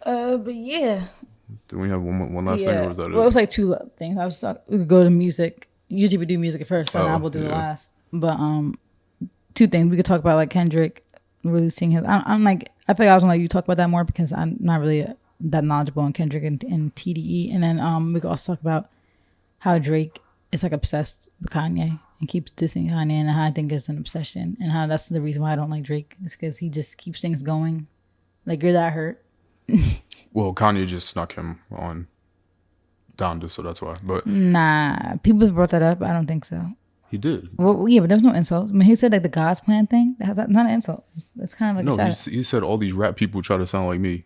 But yeah, Do we have one last thing, or yeah. was that Well, it it? was like two things. I was talking, we could go to music. Usually we do music first, and I Oh, will do the yeah. last. But two things we could talk about, like Kendrick releasing his. I'm like, I feel like I was gonna let you talk about that more because I'm not really that knowledgeable on Kendrick and TDE. And then we could also talk about how Drake is like obsessed with Kanye and keeps dissing Kanye, and how I think it's an obsession, and how that's the reason why I don't like Drake is because he just keeps things going. Like you're that hurt. Well, Kanye just snuck him on Donda, so that's why. But Nah, people brought that up. I don't think so. he did. Well, yeah, but there's no insults. I mean, he said like the God's plan thing. That's not an insult. It's kind of like No, a shot. he said all these rap people try to sound like me,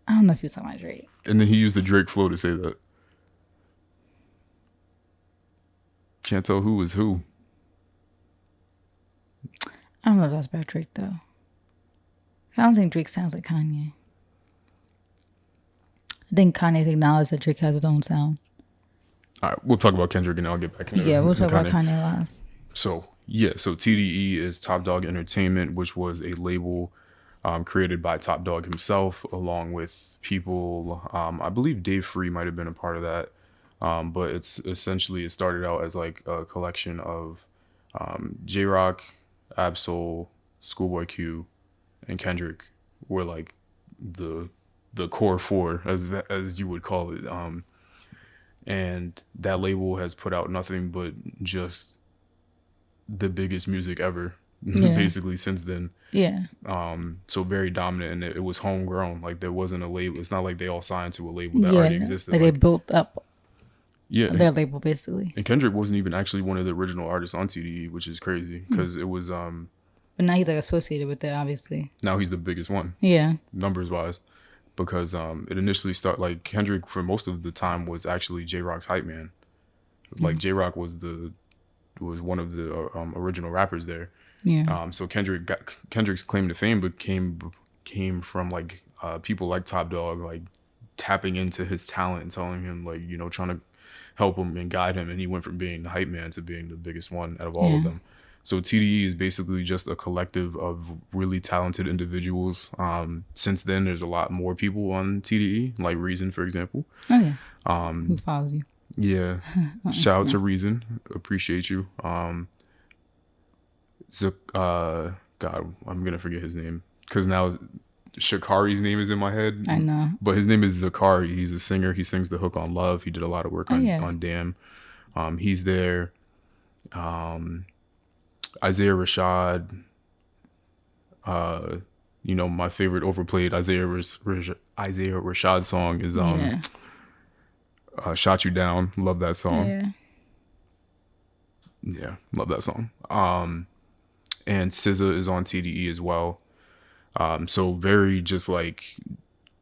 I don't know if you're talking about Drake. and then he used the Drake flow to say that. Can't tell who is who. I don't know if that's about Drake though. I don't think Drake sounds like Kanye. I think Kanye's acknowledged that Drake has his own sound. All right, we'll talk about Kendrick, and I'll get back into Yeah, we'll talk about Kanye. Kanye last. So TDE is Top Dog Entertainment, which was a label created by Top Dog himself, along with people. I believe Dave Free might have been a part of that, but it's essentially it started out as like a collection of J Rock, Absol, Schoolboy Q, and Kendrick were like the core four, as you would call it. And that label has put out nothing but just the biggest music ever, Yeah. basically since then. Yeah. So very dominant, and it was homegrown. Like there wasn't a label. It's not like they all signed to a label that Yeah. already existed. Like they built up yeah, their label basically. and Kendrick wasn't even actually one of the original artists on TDE, which is crazy because it was. But now he's like associated with it, obviously. Now he's the biggest one, Yeah. numbers wise, because it initially started like Kendrick for most of the time was actually J Rock's hype man. Like J Rock was one of the original rappers there. Yeah. So Kendrick's claim to fame came from like people like Top Dog, like tapping into his talent and telling him like trying to help him and guide him, and he went from being the hype man to being the biggest one out of all of them. So TDE is basically just a collective of really talented individuals. Since then, there's a lot more people on TDE, like Reason, for example. Oh yeah. Who follows you? Yeah. Shout out to Reason. Appreciate you. God, I'm gonna forget his name because now Shakari's name is in my head. I know. But his name is Zakari. He's a singer. He sings the hook on Love. He did a lot of work on Damn. He's there. Isaiah Rashad. My favorite overplayed Isaiah Rashad song is Shot You Down. Love that song. Yeah, love that song. And SZA is on TDE as well. So very just like,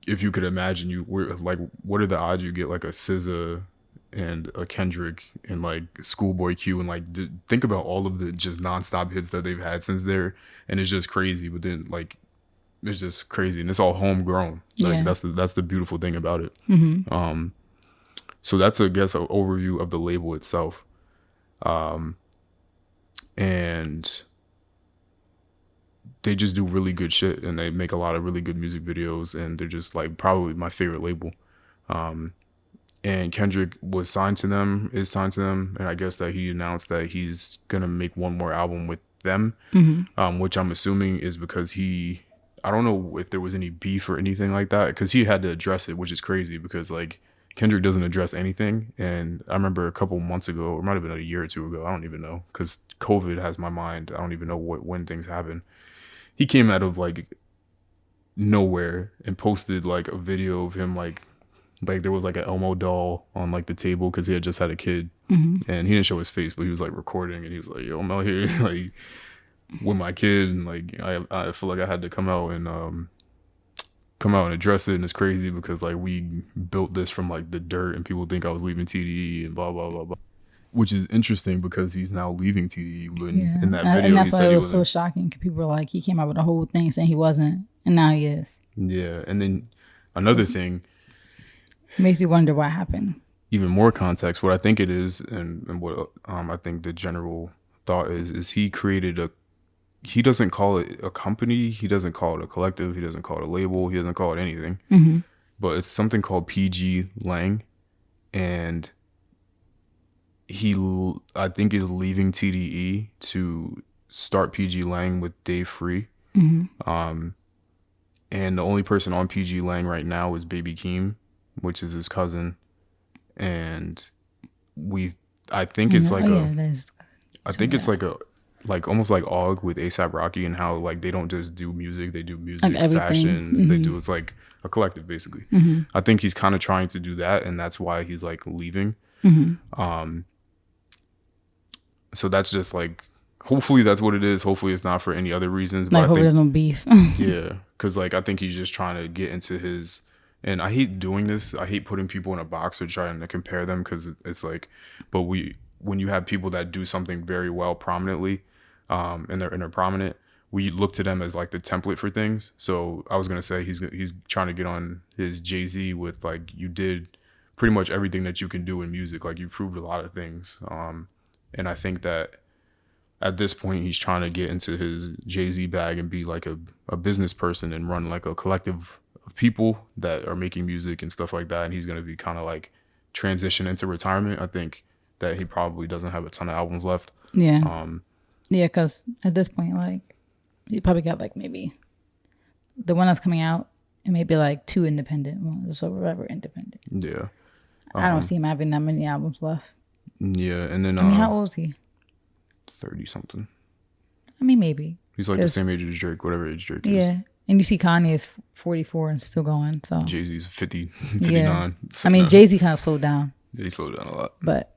if you could imagine, what are the odds you get like a SZA and a Kendrick and like Schoolboy Q, and like think about all of the just nonstop hits that they've had since there, and it's just crazy. But then like it's just crazy, and it's all homegrown. Like that's the beautiful thing about it. Mm-hmm. So that's, I guess, an overview of the label itself. And they just do really good shit, and they make a lot of really good music videos, and they're just like probably my favorite label. And Kendrick is signed to them, and I guess that he announced that he's gonna make one more album with them, which I'm assuming is because I don't know if there was any beef or anything like that, because he had to address it, which is crazy because like Kendrick doesn't address anything. And I remember a couple months ago, or it might have been a year or two ago, I don't even know, because COVID has my mind. I don't even know when things happen. He came out of like nowhere and posted like a video of him like there was like an Elmo doll on like the table because he had just had a kid, and he didn't show his face, but he was like recording, and he was like, "Yo, I'm out here like with my kid, and like I feel like I had to come out and address it, and it's crazy because like we built this from like the dirt, and people think I was leaving TDE and blah blah blah blah." Which is interesting because he's now leaving TDE. But in that video, and that's he why said it he was wasn't. so shocking because people were like, he came out with a whole thing saying he wasn't, and now he is. Yeah, and then another thing makes you wonder what happened. Even more context, what I think it is, and what I think the general thought is he created he doesn't call it a company, he doesn't call it a collective, he doesn't call it a label, he doesn't call it anything. but it's something called PG Lang, and I think is leaving TDE to start PG Lang with Dave Free. And the only person on PG Lang right now is Baby Keem, which is his cousin. And I think it's like it's like almost like Og with ASAP Rocky, and how like they don't just do music, they do music, like fashion, they do, it's like a collective basically. I think he's kind of trying to do that, and that's why he's like leaving. So that's just like, hopefully that's what it is. Hopefully it's not for any other reasons. But like, hopefully there's no beef. Yeah, because like I think he's just trying to get into his. And I hate doing this. I hate putting people in a box or trying to compare them, because it's like, but when you have people that do something very well prominently, and they're prominent, we look to them as like the template for things. So I was gonna say he's trying to get on his Jay-Z with like, you did pretty much everything that you can do in music. Like you proved a lot of things. And I think that at this point he's trying to get into his Jay-Z bag and be like a business person and run like a collective of people that are making music and stuff like that. And he's going to be kind of like transition into retirement. I think that he probably doesn't have a ton of albums left. Yeah. Yeah, because at this point, like, he probably got like maybe the one that's coming out and maybe like 2 independent ones, so whatever independent. Yeah. I don't see him having that many albums left. Yeah, and then I mean, how old is he? 30 something. I mean, maybe he's like the same age as Drake, whatever age Drake is. Yeah, and you see Kanye is 44 and still going. So Jay-Z's 59. Yeah. I mean, Jay-Z kind of slowed down. Yeah, he slowed down a lot, but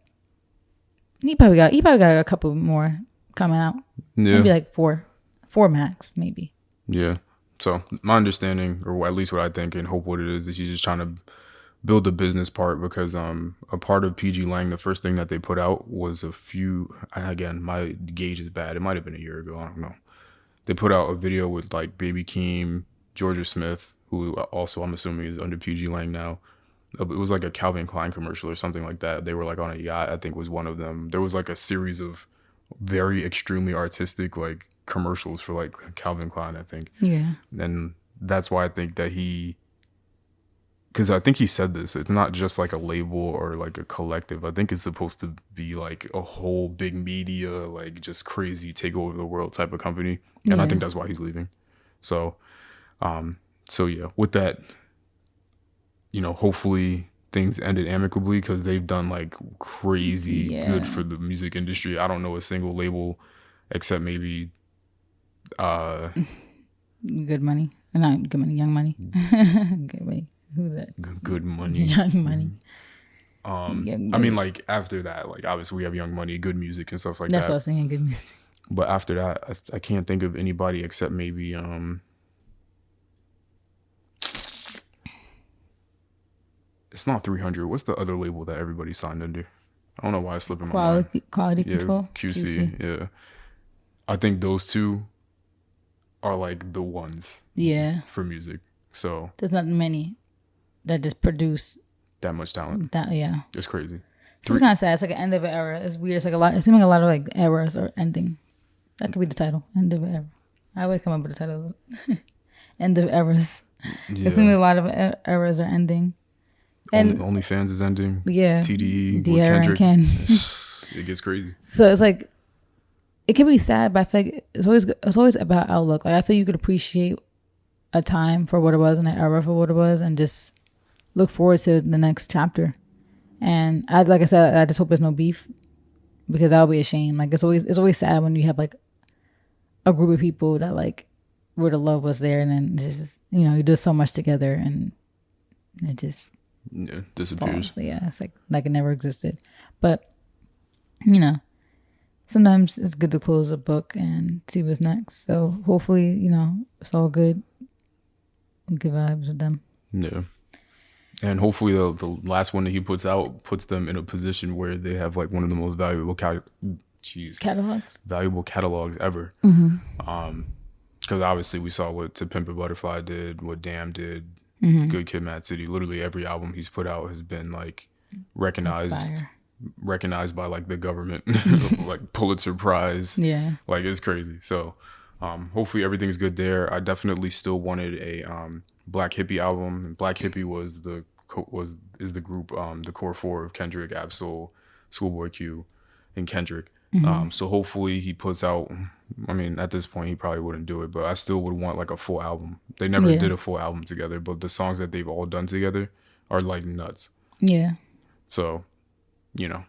he probably got a couple more coming out. Yeah, maybe like four max, maybe. Yeah. So my understanding, or at least what I think and hope what it is he's just trying to build the business part, because a part of PG Lang, the first thing that they put out was again, my gauge is bad, it might have been a year ago, I don't know. They put out a video with like Baby Keem, Georgia Smith, who also I'm assuming is under PG Lang now. It was like a Calvin Klein commercial or something like that. They were like on a yacht, I think was one of them. There was like a series of very extremely artistic like commercials for like Calvin Klein, I think. Yeah. And that's why I think that because I think he said this, it's not just like a label or like a collective. I think it's supposed to be like a whole big media, like just crazy take over the world type of company. And I think that's why he's leaving. So yeah, with that, hopefully things ended amicably, because they've done like crazy good for the music industry. I don't know a single label except maybe Good Money. Not Good Money, Young Money. Okay, wait. Who's that? Good Money. Young Money. Young Money. I mean, like after that, like obviously we have Young Money, Good Music and stuff like that. That's what I was saying, Good Music. But after that, I can't think of anybody except maybe it's not 300. What's the other label that everybody signed under? I don't know why it's slipping my mind. Quality Control. QC. Yeah. I think those two are like the ones. Yeah. For music. So there's not many that just produce that much talent. It's crazy. It's kind of sad. It's like an end of an era. It's weird. It's like a lot. It seems like a lot of like eras are ending. That could be the title. End of an era. I always come up with the titles. End of eras. Yeah. It seems like a lot of eras are ending. And OnlyFans is ending. Yeah. TDE. Kendrick. It gets crazy. So it's like, it can be sad, but I feel like it's always about outlook. Like I feel you could appreciate a time for what it was and an era for what it was, and just look forward to the next chapter. And like I said, I just hope there's no beef, because that'll be a shame. Like it's always sad when you have like a group of people that like where the love was there, and then just you do so much together, and it just disappears. Yeah, it's like it never existed. But sometimes it's good to close a book and see what's next. So hopefully it's all good. Good vibes with them. Yeah. And hopefully the last one that he puts out puts them in a position where they have like one of the most valuable valuable catalogs ever. Mm-hmm. Because obviously we saw what To Pimp a Butterfly did, what Damn did, Good Kid, Mad City. Literally every album he's put out has been like recognized by like the government, like Pulitzer Prize. Yeah. Like it's crazy. So hopefully everything's good there. I definitely still wanted Black Hippie album. And Black Hippie was is the group, the core four of Kendrick, Absol, Schoolboy Q, and Kendrick. So hopefully he puts out. I mean, at this point he probably wouldn't do it, but I still would want like a full album. They never Yeah. did a full album together, but the songs that they've all done together are like nuts. Yeah. So, you know,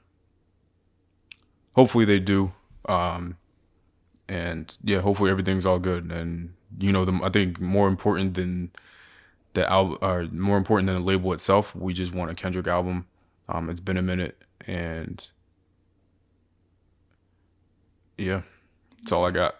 hopefully they do. And yeah, hopefully everything's all good. And I think more important than the album, or more important than the label itself, we just want a Kendrick album. It's been a minute, and yeah, that's all I got.